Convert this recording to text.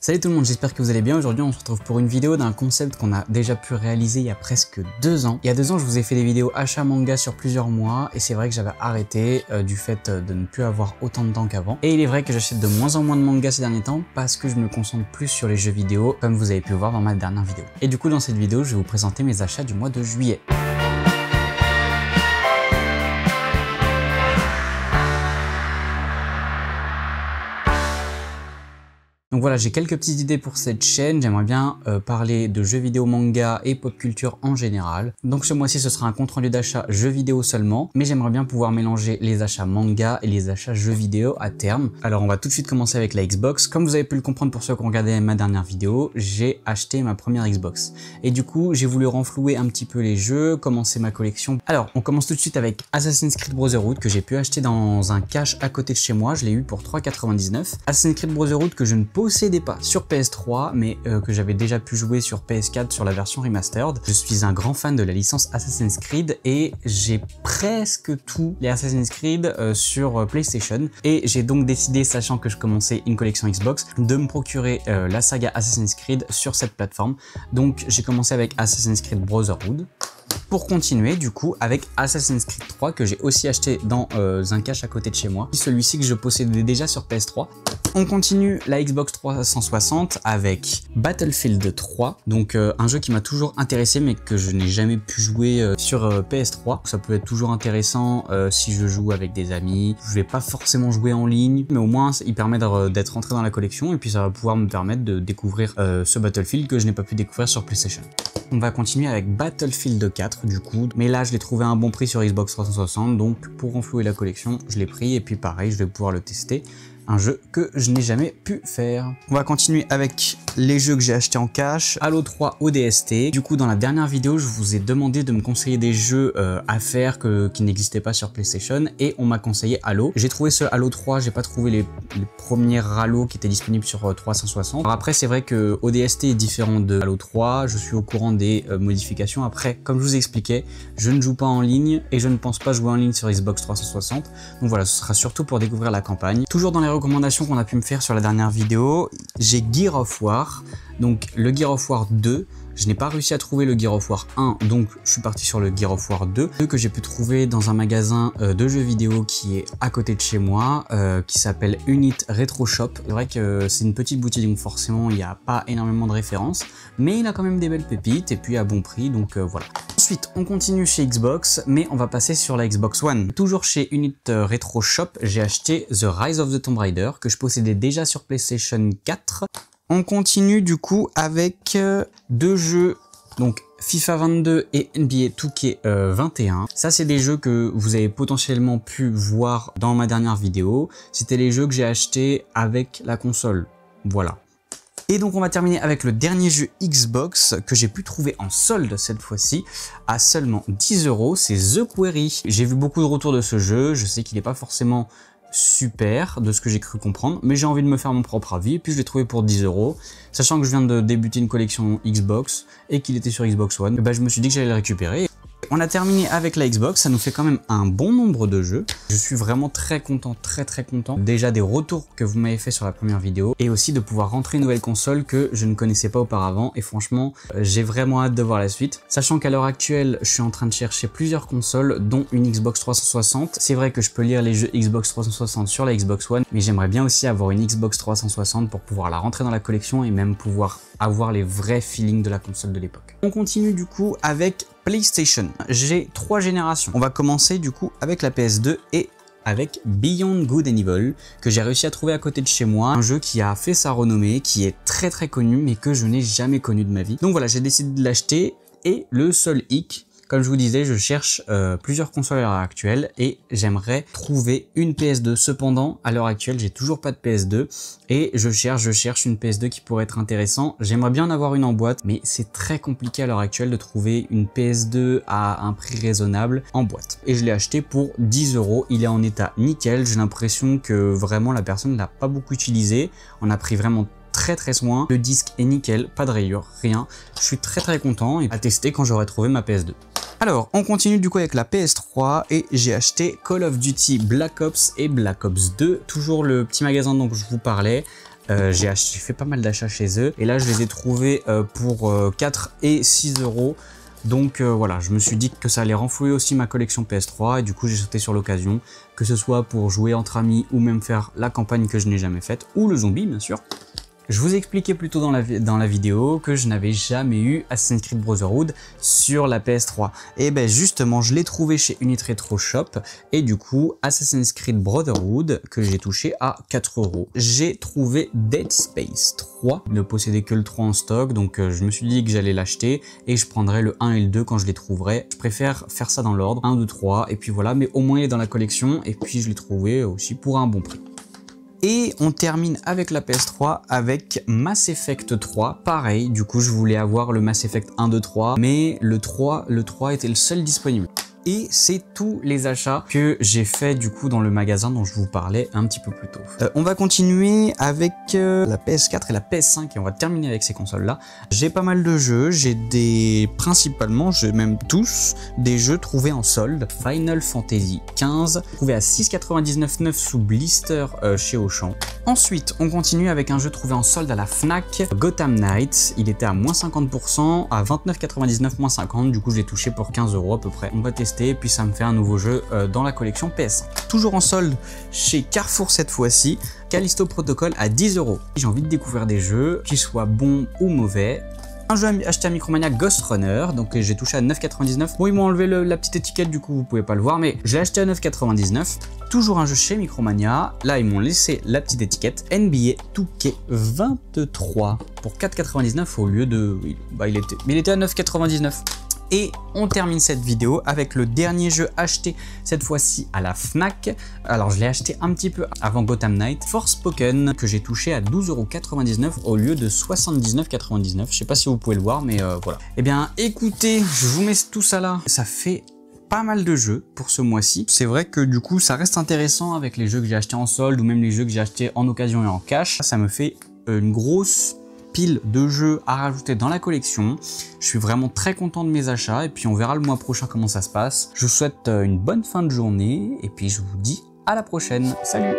Salut tout le monde, j'espère que vous allez bien. Aujourd'hui on se retrouve pour une vidéo d'un concept qu'on a déjà pu réaliser il y a presque 2 ans. Il y a 2 ans je vous ai fait des vidéos achat manga sur plusieurs mois et c'est vrai que j'avais arrêté du fait de ne plus avoir autant de temps qu'avant. Et il est vrai que j'achète de moins en moins de mangas ces derniers temps parce que je me concentre plus sur les jeux vidéo comme vous avez pu voir dans ma dernière vidéo. Et du coup dans cette vidéo je vais vous présenter mes achats du mois de juillet. Donc voilà, j'ai quelques petites idées pour cette chaîne. J'aimerais bien parler de jeux vidéo, manga et pop culture en général. Donc ce mois-ci, ce sera un compte rendu d'achat jeux vidéo seulement, mais j'aimerais bien pouvoir mélanger les achats manga et les achats jeux vidéo à terme. Alors on va tout de suite commencer avec la Xbox. Comme vous avez pu le comprendre pour ceux qui ont regardé ma dernière vidéo, j'ai acheté ma première Xbox. Et du coup, j'ai voulu renflouer un petit peu les jeux, commencer ma collection. Alors, on commence tout de suite avec Assassin's Creed Brotherhood que j'ai pu acheter dans un cache à côté de chez moi. Je l'ai eu pour 3,99 €. Assassin's Creed Brotherhood que je ne possédais pas sur PS3 mais que j'avais déjà pu jouer sur PS4 sur la version remastered. Je suis un grand fan de la licence Assassin's Creed et j'ai presque tous les Assassin's Creed sur PlayStation et j'ai donc décidé, sachant que je commençais une collection Xbox, de me procurer la saga Assassin's Creed sur cette plateforme. Donc j'ai commencé avec Assassin's Creed Brotherhood pour continuer du coup avec Assassin's Creed 3 que j'ai aussi acheté dans un cache à côté de chez moi. Celui-ci que je possédais déjà sur PS3. On continue la Xbox 360 avec Battlefield 3, donc un jeu qui m'a toujours intéressé mais que je n'ai jamais pu jouer sur PS3. Ça peut être toujours intéressant si je joue avec des amis. Je vais pas forcément jouer en ligne, mais au moins il permet d'être rentré dans la collection et puis ça va pouvoir me permettre de découvrir ce Battlefield que je n'ai pas pu découvrir sur PlayStation. On va continuer avec Battlefield 4 du coup, mais là je l'ai trouvé à un bon prix sur Xbox 360, donc pour renflouer la collection je l'ai pris et puis pareil je vais pouvoir le tester. Un jeu que je n'ai jamais pu faire. On va continuer avec les jeux que j'ai achetés en cash. Halo 3 ODST. Du coup, dans la dernière vidéo, je vous ai demandé de me conseiller des jeux à faire qui n'existaient pas sur PlayStation et on m'a conseillé Halo. J'ai trouvé ce Halo 3, j'ai pas trouvé les premiers Halo qui étaient disponibles sur 360. Alors après, c'est vrai que ODST est différent de Halo 3. Je suis au courant des modifications. Après, comme je vous expliquais, je ne joue pas en ligne et je ne pense pas jouer en ligne sur Xbox 360. Donc voilà, ce sera surtout pour découvrir la campagne. Toujours dans les recommandations qu'on a pu me faire sur la dernière vidéo, j'ai Gears of War, donc le Gears of War 2, je n'ai pas réussi à trouver le Gears of War 1, donc je suis parti sur le Gears of War 2, que j'ai pu trouver dans un magasin de jeux vidéo qui est à côté de chez moi, qui s'appelle Unit Retro Shop. C'est vrai que c'est une petite boutique, donc forcément il n'y a pas énormément de références, mais il a quand même des belles pépites et puis à bon prix, donc voilà. Ensuite, on continue chez Xbox, mais on va passer sur la Xbox One. Toujours chez Unit Retro Shop, j'ai acheté The Rise of the Tomb Raider, que je possédais déjà sur PlayStation 4. On continue du coup avec 2 jeux, donc FIFA 22 et NBA 2K21. Ça, c'est des jeux que vous avez potentiellement pu voir dans ma dernière vidéo. C'était les jeux que j'ai achetés avec la console. Voilà. Et donc on va terminer avec le dernier jeu Xbox que j'ai pu trouver en solde cette fois-ci à seulement 10 €, c'est The Quarry. J'ai vu beaucoup de retours de ce jeu, je sais qu'il n'est pas forcément super de ce que j'ai cru comprendre, mais j'ai envie de me faire mon propre avis et puis je l'ai trouvé pour 10 €. Sachant que je viens de débuter une collection Xbox et qu'il était sur Xbox One, je me suis dit que j'allais le récupérer. On a terminé avec la Xbox, ça nous fait quand même un bon nombre de jeux. Je suis vraiment très content, très content. Déjà des retours que vous m'avez fait sur la première vidéo et aussi de pouvoir rentrer une nouvelle console que je ne connaissais pas auparavant et franchement, j'ai vraiment hâte de voir la suite. Sachant qu'à l'heure actuelle, je suis en train de chercher plusieurs consoles dont une Xbox 360. C'est vrai que je peux lire les jeux Xbox 360 sur la Xbox One, mais j'aimerais bien aussi avoir une Xbox 360 pour pouvoir la rentrer dans la collection et même pouvoir avoir les vrais feelings de la console de l'époque. On continue du coup avec PlayStation. J'ai 3 générations. On va commencer du coup avec la PS2 et avec Beyond Good and Evil que j'ai réussi à trouver à côté de chez moi. Un jeu qui a fait sa renommée, qui est très connu mais que je n'ai jamais connu de ma vie. Donc voilà, j'ai décidé de l'acheter et le seul hic, comme je vous disais, je cherche plusieurs consoles à l'heure actuelle et j'aimerais trouver une PS2. Cependant, à l'heure actuelle, j'ai toujours pas de PS2 et je cherche une PS2 qui pourrait être intéressant. J'aimerais bien en avoir une en boîte, mais c'est très compliqué à l'heure actuelle de trouver une PS2 à un prix raisonnable en boîte. Et je l'ai acheté pour 10 €. Il est en état nickel. J'ai l'impression que vraiment la personne ne l'a pas beaucoup utilisé. On a pris vraiment très soin. Le disque est nickel, pas de rayures, rien. Je suis très content et à tester quand j'aurai trouvé ma PS2. Alors, on continue du coup avec la PS3 et j'ai acheté Call of Duty Black Ops et Black Ops 2. Toujours le petit magasin dont je vous parlais. J'ai fait pas mal d'achats chez eux et là je les ai trouvés pour 4 et 6 euros. Donc voilà, je me suis dit que ça allait renflouer aussi ma collection PS3 et du coup j'ai sauté sur l'occasion, que ce soit pour jouer entre amis ou même faire la campagne que je n'ai jamais faite, ou le zombie bien sûr. Je vous ai expliqué plus tôt dans la vidéo que je n'avais jamais eu Assassin's Creed Brotherhood sur la PS3. Et ben justement, je l'ai trouvé chez Unit Retro Shop et du coup, Assassin's Creed Brotherhood que j'ai touché à 4 euros. J'ai trouvé Dead Space 3, ne possédait que le 3 en stock, donc je me suis dit que j'allais l'acheter et je prendrai le 1 et le 2 quand je les trouverai. Je préfère faire ça dans l'ordre, 1, 2, 3 et puis voilà, mais au moins il est dans la collection et puis je l'ai trouvé aussi pour un bon prix. Et on termine avec la PS3 avec Mass Effect 3. Pareil, du coup je voulais avoir le Mass Effect 1, 2, 3, mais le 3 était le seul disponible. Et c'est tous les achats que j'ai fait du coup dans le magasin dont je vous parlais un petit peu plus tôt. On va continuer avec la PS4 et la PS5 et on va terminer avec ces consoles là. J'ai pas mal de jeux, principalement, j'ai même tous des jeux trouvés en solde. Final Fantasy XV, trouvé à 6,99€ sous blister chez Auchan. Ensuite, on continue avec un jeu trouvé en solde à la Fnac, Gotham Knights. Il était à moins 50%, à 29,99 moins 50, du coup je l'ai touché pour 15 € à peu près. On va tester et puis ça me fait un nouveau jeu dans la collection PS5. Toujours en solde chez Carrefour cette fois-ci, Callisto Protocol à 10 €. J'ai envie de découvrir des jeux, qu'ils soient bons ou mauvais. Un jeu acheté à Micromania, Ghost Runner, donc j'ai touché à 9,99. Bon, ils m'ont enlevé la petite étiquette, du coup vous pouvez pas le voir, mais je l'ai acheté à 9,99. Toujours un jeu chez Micromania, là ils m'ont laissé la petite étiquette. NBA 2K23 pour 4,99 au lieu de... il était à 9,99. Et on termine cette vidéo avec le dernier jeu acheté cette fois-ci à la Fnac. Alors je l'ai acheté un petit peu avant Gotham Knight, Forspoken, que j'ai touché à 12,99 € au lieu de 79,99 €. Je sais pas si vous pouvez le voir, mais voilà. Eh bien écoutez, je vous mets tout ça là. Ça fait pas mal de jeux pour ce mois-ci. C'est vrai que du coup ça reste intéressant avec les jeux que j'ai achetés en solde ou même les jeux que j'ai achetés en occasion et en cash. Ça me fait une grosse pile de jeux à rajouter dans la collection. Je suis vraiment très content de mes achats et puis on verra le mois prochain comment ça se passe. Je vous souhaite une bonne fin de journée et puis je vous dis à la prochaine. Salut!